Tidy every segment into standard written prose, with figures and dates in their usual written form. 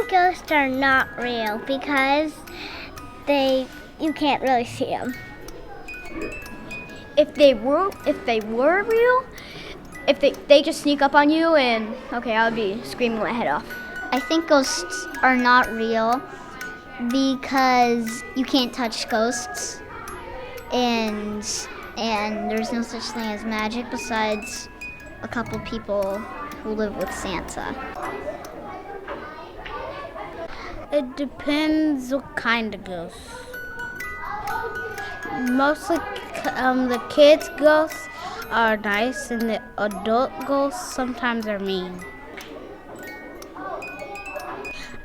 think ghosts are not real because you can't really see them. If they were real, if they just sneak up on you and I would be screaming my head off. I think ghosts are not real because you can't touch ghosts, and there's no such thing as magic besides a couple people who live with Santa. It depends what kind of ghost. Mostly the kids' ghosts are nice and the adult ghosts sometimes are mean.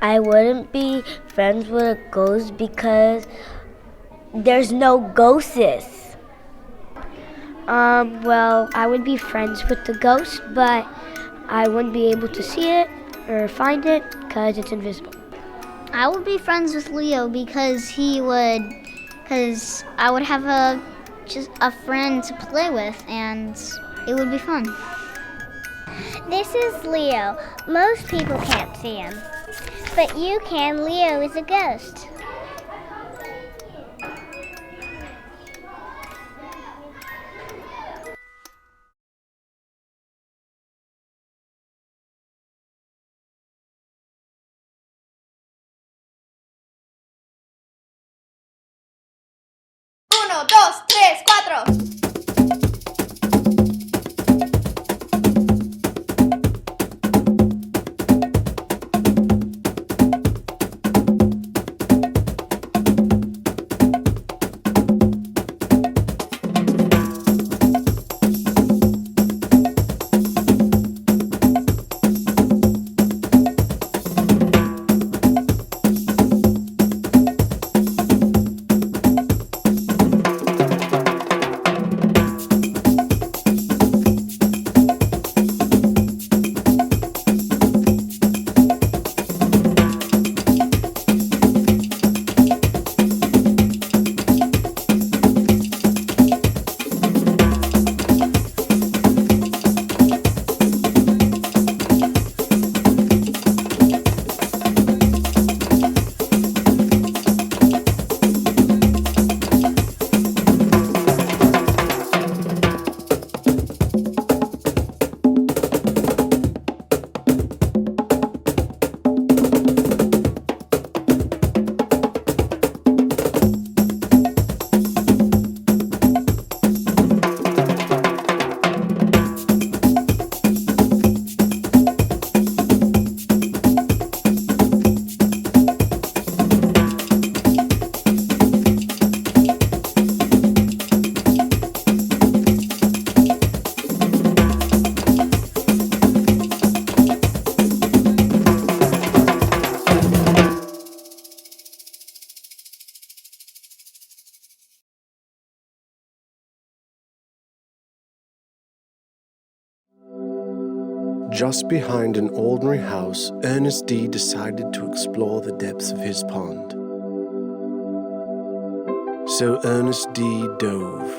I wouldn't be friends with a ghost because there's no ghosts. Well, I would be friends with the ghost, but I wouldn't be able to see it or find it because it's invisible. I would be friends with Leo because I would have just a friend to play with, and it would be fun. This is Leo. Most people can't see him, but you can. Leo is a ghost. Uno, dos, tres, cuatro. Just behind an ordinary house, Ernest D. decided to explore the depths of his pond. So Ernest D. dove.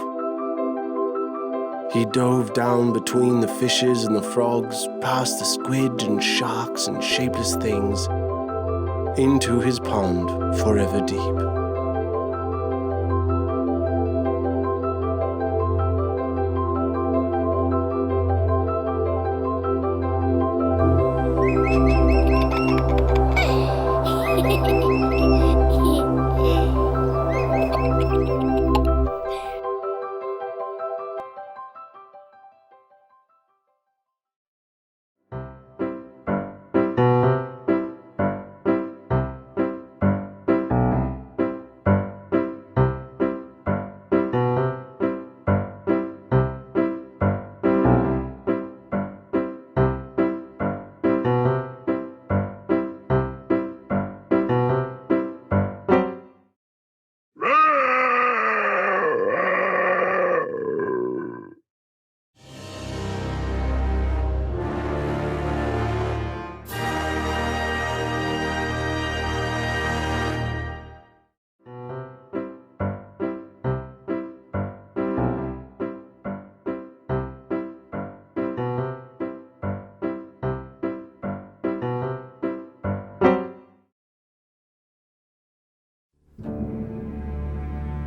He dove down between the fishes and the frogs, past the squid and sharks and shapeless things, into his pond forever deep.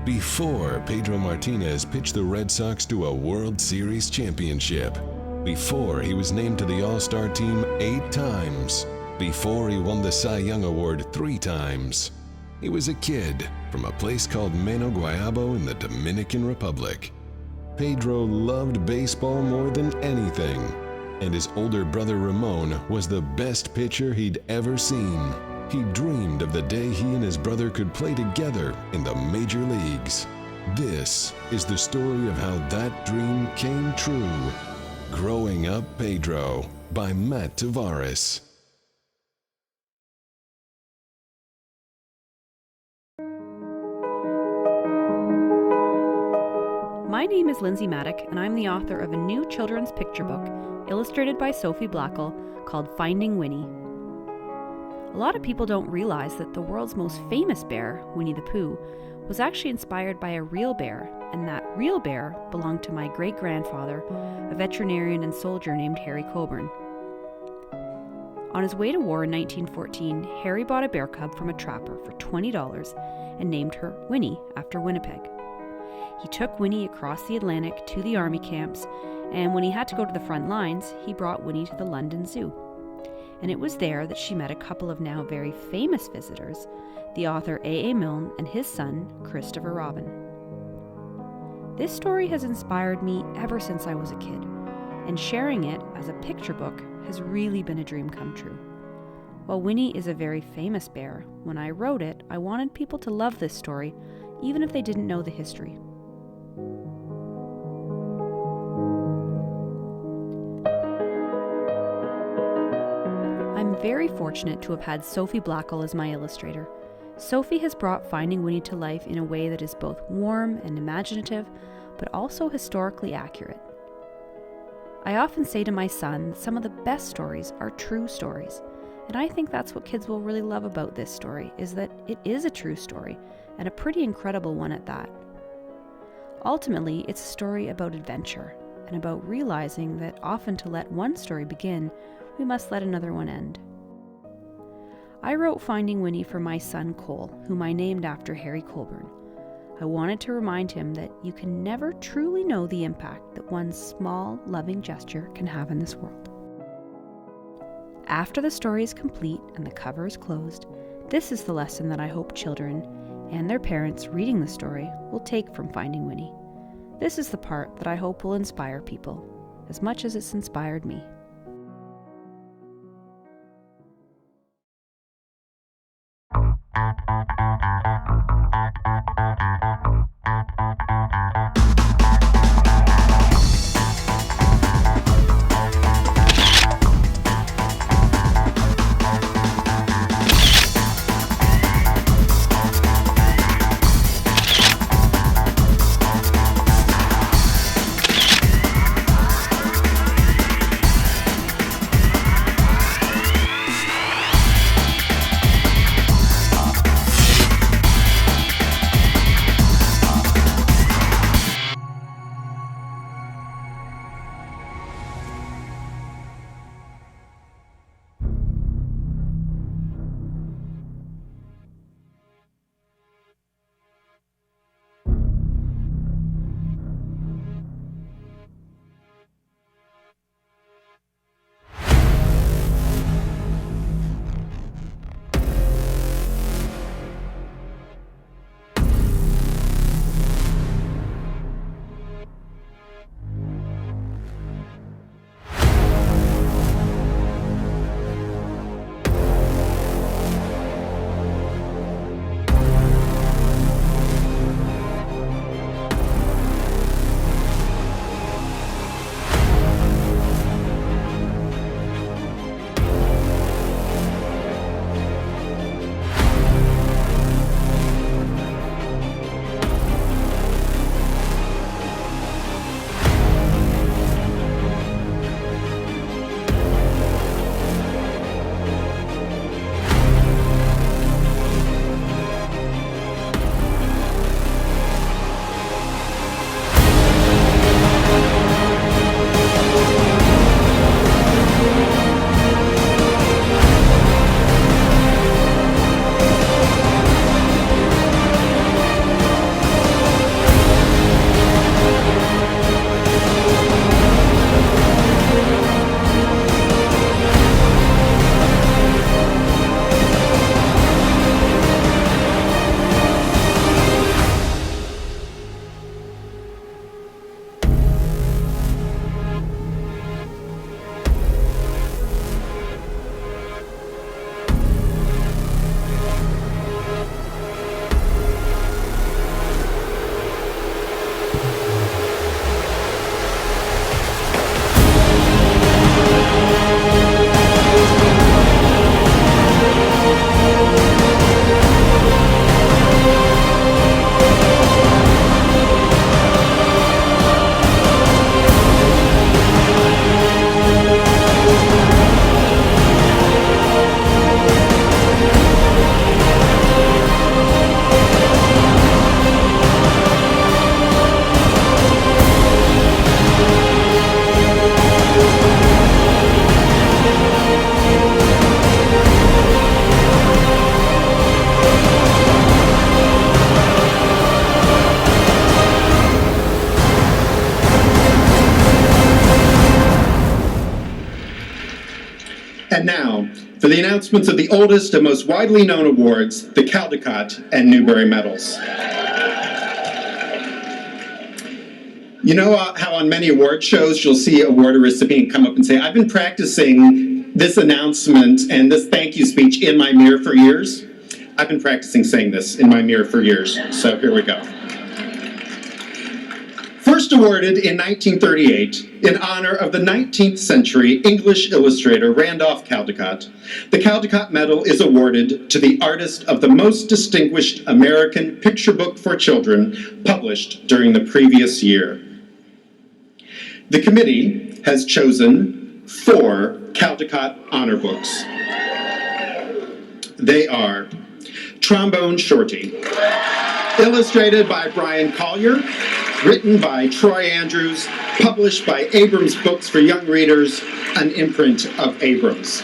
Before Pedro Martinez pitched the Red Sox to a World Series championship. Before he was named to the All-Star team 8 times. Before he won the Cy Young Award 3 times. He was a kid from a place called Mano Guayabo in the Dominican Republic. Pedro loved baseball more than anything, and his older brother Ramon was the best pitcher he'd ever seen. He dreamed of the day he and his brother could play together in the major leagues. This is the story of how that dream came true. Growing Up Pedro by Matt Tavares. My name is Lindsay Maddock, and I'm the author of a new children's picture book, illustrated by Sophie Blackall, called Finding Winnie. A lot of people don't realize that the world's most famous bear, Winnie the Pooh, was actually inspired by a real bear, and that real bear belonged to my great-grandfather, a veterinarian and soldier named Harry Coburn. On his way to war in 1914, Harry bought a bear cub from a trapper for $20 and named her Winnie after Winnipeg. He took Winnie across the Atlantic to the army camps, and when he had to go to the front lines, he brought Winnie to the London Zoo. And it was there that she met a couple of now very famous visitors, the author A.A. Milne and his son, Christopher Robin. This story has inspired me ever since I was a kid, and sharing it as a picture book has really been a dream come true. While Winnie is a very famous bear, when I wrote it, I wanted people to love this story, even if they didn't know the history. I'm very fortunate to have had Sophie Blackall as my illustrator. Sophie has brought Finding Winnie to life in a way that is both warm and imaginative, but also historically accurate. I often say to my son that some of the best stories are true stories, and I think that's what kids will really love about this story, is that it is a true story, and a pretty incredible one at that. Ultimately, it's a story about adventure, and about realizing that often to let one story begin, we must let another one end. I wrote Finding Winnie for my son Cole, whom I named after Harry Coburn. I wanted to remind him that you can never truly know the impact that one small, loving gesture can have in this world. After the story is complete and the cover is closed, this is the lesson that I hope children and their parents reading the story will take from Finding Winnie. This is the part that I hope will inspire people, as much as it's inspired me. And now, for the announcements of the oldest and most widely known awards, the Caldecott and Newbery Medals. You know how on many award shows you'll see a award recipient come up and say, I've been practicing this announcement and this thank you speech in my mirror for years? I've been practicing saying this in my mirror for years, so here we go. First awarded in 1938 in honor of the 19th century English illustrator Randolph Caldecott, the Caldecott Medal is awarded to the artist of the most distinguished American picture book for children published during the previous year. The committee has chosen 4 Caldecott honor books. They are Trombone Shorty, illustrated by Brian Collier, written by Troy Andrews, published by Abrams Books for Young Readers, an imprint of Abrams.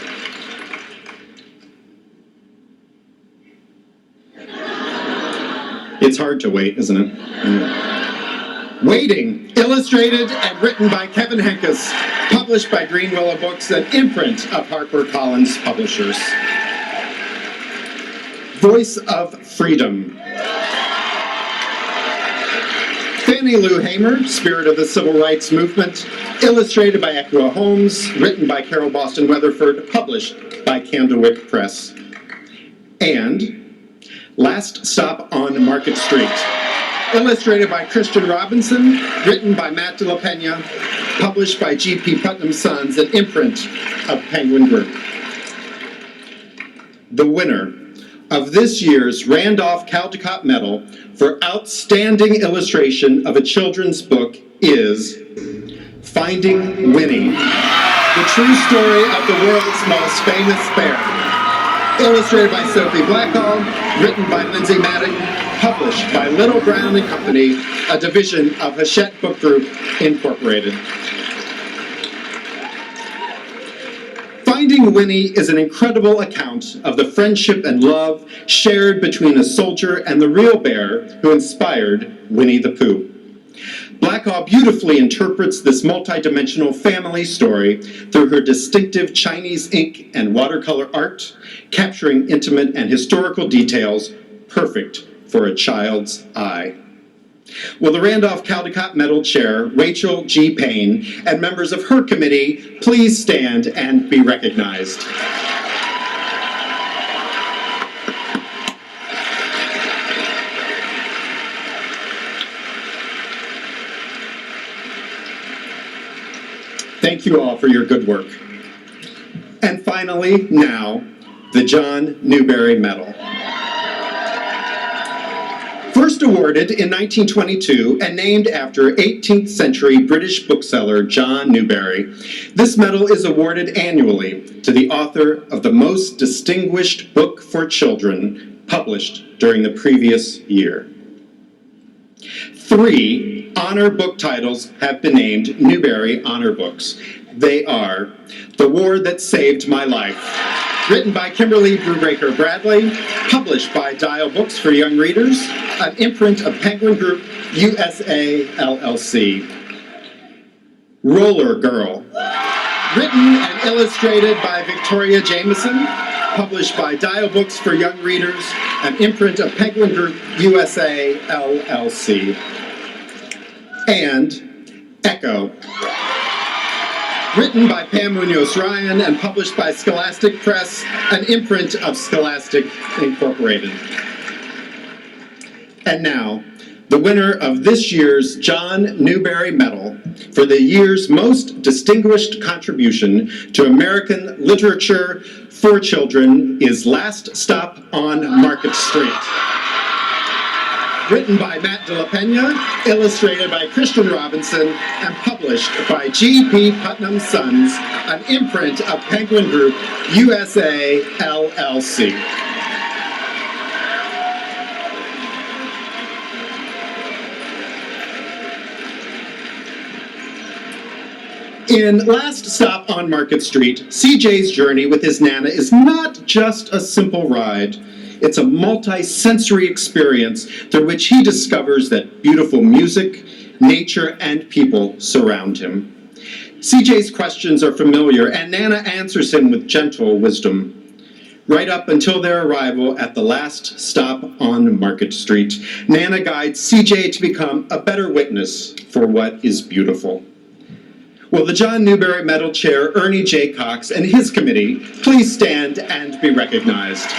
It's hard to wait, isn't it? Yeah. Waiting, illustrated and written by Kevin Henkes, published by Green Willow Books, an imprint of HarperCollins Publishers. Voice of Freedom. Fannie Lou Hamer, Spirit of the Civil Rights Movement, illustrated by Echo Holmes, written by Carol Boston Weatherford, published by Candlewick Press. And Last Stop on Market Street, illustrated by Christian Robinson, written by Matt de la Pena, published by G.P. Putnam Sons, an imprint of Penguin Group. The winner of this year's Randolph Caldecott Medal for Outstanding Illustration of a Children's Book is Finding Winnie, the true story of the world's most famous bear. Illustrated by Sophie Blackall, written by Lindsay Maddock, published by Little Brown and Company, a division of Hachette Book Group, Incorporated. Finding Winnie is an incredible account of the friendship and love shared between a soldier and the real bear who inspired Winnie the Pooh. Blackall beautifully interprets this multidimensional family story through her distinctive Chinese ink and watercolor art, capturing intimate and historical details perfect for a child's eye. Will the Randolph Caldecott Medal Chair, Rachel G. Payne, and members of her committee please stand and be recognized. Thank you all for your good work. And finally, now, the John Newbery Medal. First awarded in 1922 and named after 18th century British bookseller John Newbery, this medal is awarded annually to the author of the most distinguished book for children published during the previous year. 3 honor book titles have been named Newbery Honor Books. They are The War That Saved My Life, written by Kimberly Brubaker Bradley, published by Dial Books for Young Readers, an imprint of Penguin Group, USA, LLC. Roller Girl, written and illustrated by Victoria Jameson, published by Dial Books for Young Readers, an imprint of Penguin Group, USA, LLC. And Echo, written by Pam Munoz-Ryan and published by Scholastic Press, an imprint of Scholastic Incorporated. And now, the winner of this year's John Newbery Medal for the year's most distinguished contribution to American literature for children is Last Stop on Market Street. Written by Matt de la Pena, illustrated by Christian Robinson, and published by G.P. Putnam Sons, an imprint of Penguin Group, USA, LLC. In Last Stop on Market Street, CJ's journey with his Nana is not just a simple ride. It's a multi-sensory experience through which he discovers that beautiful music, nature, and people surround him. CJ's questions are familiar, and Nana answers him with gentle wisdom. Right up until their arrival at the last stop on Market Street, Nana guides CJ to become a better witness for what is beautiful. Will the John Newbery Medal Chair, Ernie J. Cox, and his committee please stand and be recognized?